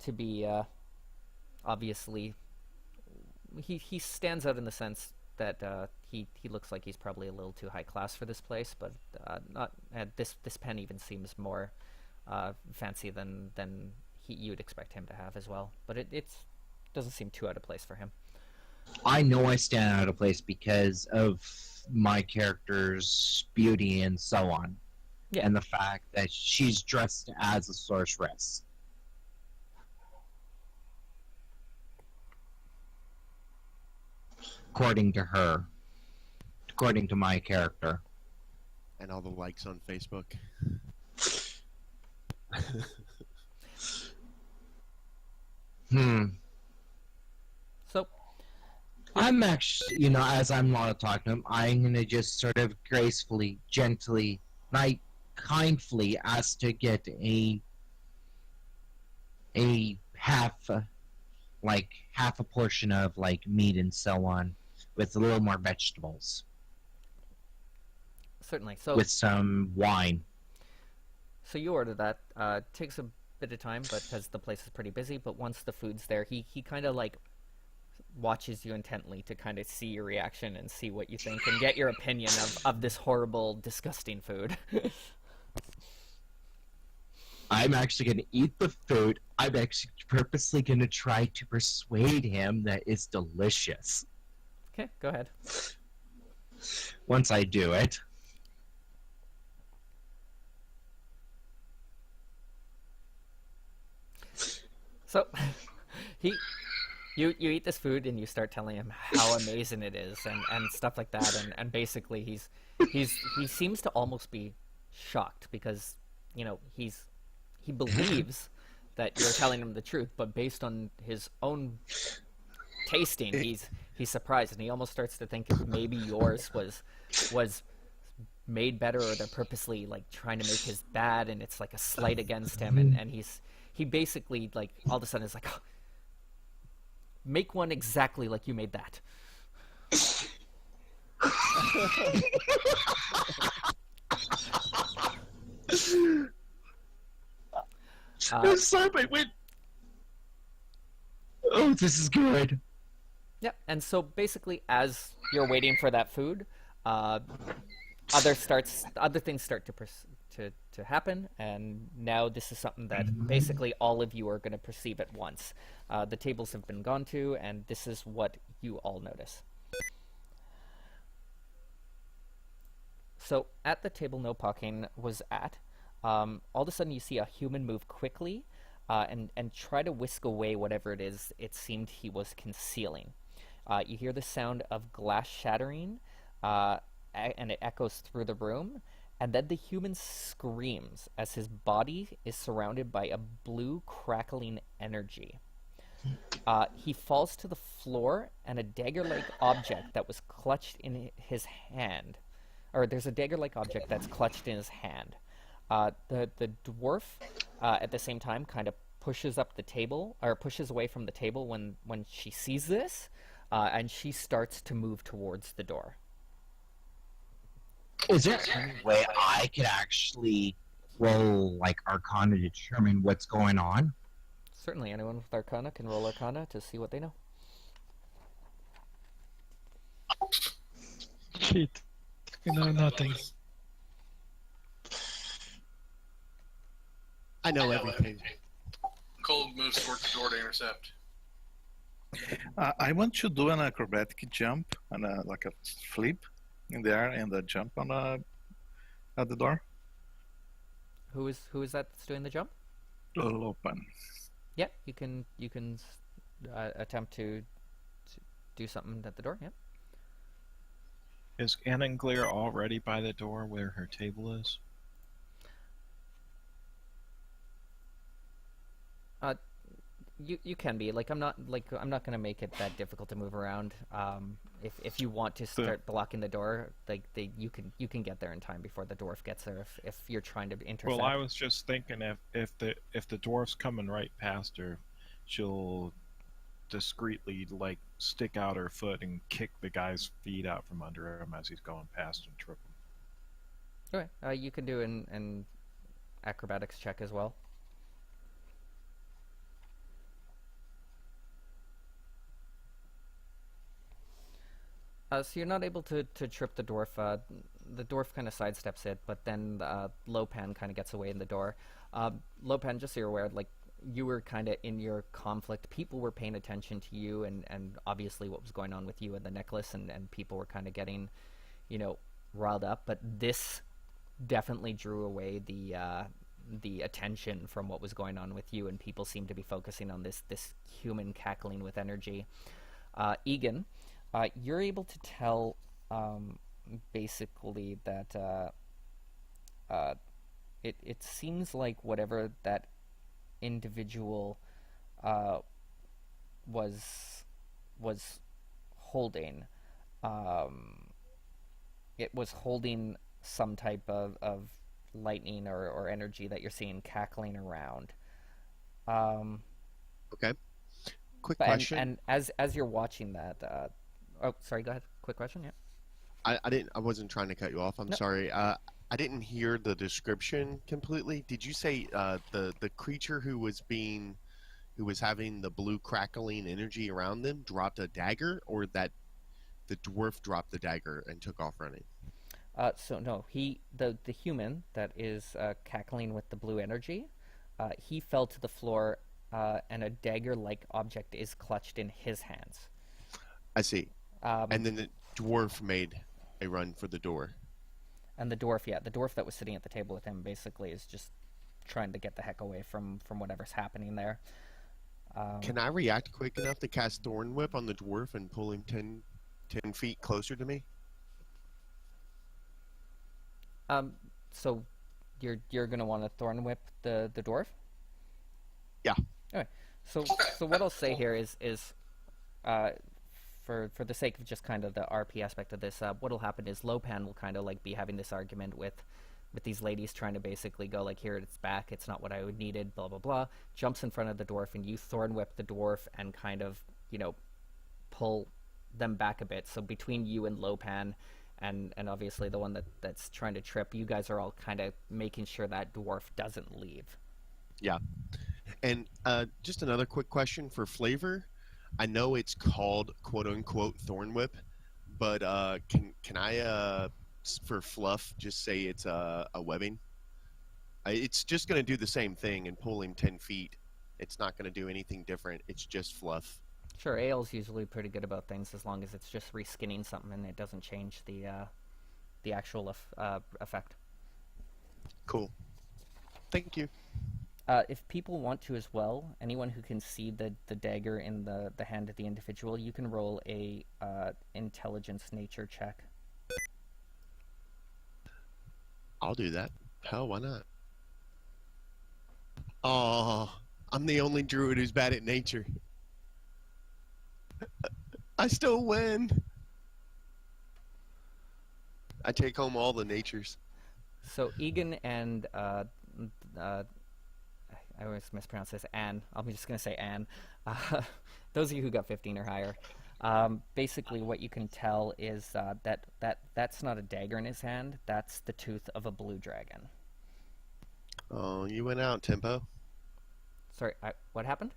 to be obviously he stands out in the sense that he looks like he's probably a little too high class for this place, but not this pen even seems more fancy than you'd expect him to have as well. But it's doesn't seem too out of place for him. I know I stand out of place because of my character's beauty and so on, Yeah. and the fact that she's dressed as a sorceress, according to her, according to my character. And all the likes on Facebook. So I'm actually, as I'm not talking to him, I'm gonna just sort of gracefully, gently, like kindly ask to get a half, half a portion of like meat and so on, with a little more vegetables, certainly. So with some wine. so you order that. Takes a bit of time, but because the place is pretty busy. But once the food's there, he kind of like watches you intently to kind of see your reaction and see what you think and get your opinion of this horrible, disgusting food. I'm actually going to eat the food. I'm actually purposely going to try to persuade him that it's delicious. Okay, go ahead. Once I do it. So you eat this food and you start telling him how amazing it is and stuff like that, and basically he seems to almost be shocked because he believes that you're telling him the truth, but based on his own tasting, he's surprised, and he almost starts to think if maybe yours was made better, or they're purposely like trying to make his bad, and it's like a slight against him, and he basically like all of a sudden is like, oh, make one exactly like you made that. Sorry, but wait. Oh, this is good. Yeah, and so basically, as you're waiting for that food, other things start to happen, and now this is something that basically all of you are going to perceive at once. The tables have been gone to, and this is what you all notice. So at the table No Pawking was at, all of a sudden you see a human move quickly and try to whisk away whatever it is it seemed he was concealing. You hear the sound of glass shattering, and it echoes through the room, and then the human screams as his body is surrounded by a blue crackling energy. He falls to the floor, and a dagger-like object that was clutched in his hand, or there's a dagger-like object that's clutched in his hand. The dwarf, at the same time, kind of pushes up the table, or pushes away from the table when she sees this, and she starts to move towards the door. Is there any way I could actually roll like Arcana to determine what's going on? Certainly, anyone with Arcana can roll Arcana to see what they know. Shit. You know nothing. I know everything. Cole moves towards the door to intercept. I want to do an acrobatic jump and like a flip in the air and a jump on at the door. Who is that that's doing the jump? It'll open. Yeah, you can attempt to do something at the door. Yeah. Is Annanglear already by the door where her table is? You can be I'm not gonna make it that difficult to move around. If you want to start blocking the door, you can get there in time before the dwarf gets there. If you're trying to intercept. Well, I was just thinking if the dwarf's coming right past her, she'll discreetly stick out her foot and kick the guy's feet out from under him as he's going past and trip him. Okay, you can do an acrobatics check as well. So you're not able to trip the dwarf. The dwarf kind of sidesteps it, but then Lopan kind of gets away in the door. Lopan, just so you're aware, like you were kind of in your conflict. People were paying attention to you, and obviously what was going on with you and the necklace, and people were kind of getting, riled up. But this definitely drew away the attention from what was going on with you, and people seemed to be focusing on this human cackling with energy. Egan, you're able to tell basically that it seems like whatever that individual was holding, it was holding some type of lightning or energy that you're seeing cackling around. Okay. Quick And, question. and as you're watching that, oh, sorry, go ahead. Quick question, yeah. I wasn't trying to cut you off. I'm No. sorry. I didn't hear the description completely. Did you say the creature who was having the blue crackling energy around them dropped a dagger, or that the dwarf dropped the dagger and took off running? So no, the human that is cackling with the blue energy, he fell to the floor, and a dagger-like object is clutched in his hands. I see. Um, And then the dwarf made a run for the door. and the dwarf that was sitting at the table with him basically is just trying to get the heck away from whatever's happening there. Can I react quick enough to cast Thorn Whip on the dwarf and pull him 10 feet closer to me? So you're gonna want to thorn whip the dwarf. Yeah. Okay. So Okay. so what I'll say here is for the sake of just kind of the RP aspect of this, what'll happen is Lopan will kind of like be having this argument with these ladies, trying to basically go like, here, it's back, it's not what I would needed, blah blah blah. Jumps in front of the dwarf, and you thorn whip the dwarf and kind of pull them back a bit. So between you and Lopan, and obviously the one that's trying to trip, you guys are all kind of making sure that dwarf doesn't leave. Yeah. And just another quick question for flavor. I know it's called quote unquote Thorn Whip, but can I for fluff just say it's a webbing? It's just going to do the same thing and pull him 10 feet. It's not going to do anything different. It's just fluff. Sure, Ael's usually pretty good about things as long as it's just reskinning something and it doesn't change the actual effect. Cool. Thank you. If people want to as well, anyone who can see the dagger in the hand of the individual, you can roll a intelligence nature check. I'll do that. Hell, why not? Oh, I'm the only druid who's bad at nature. I still win. I take home all the natures. So Egan and I always mispronounce this, Anne. I'm just gonna say Anne. Those of you who got 15 or higher, basically what you can tell is that's not a dagger in his hand. That's the tooth of a blue dragon. Oh, you went out, Tempo. Sorry, what happened?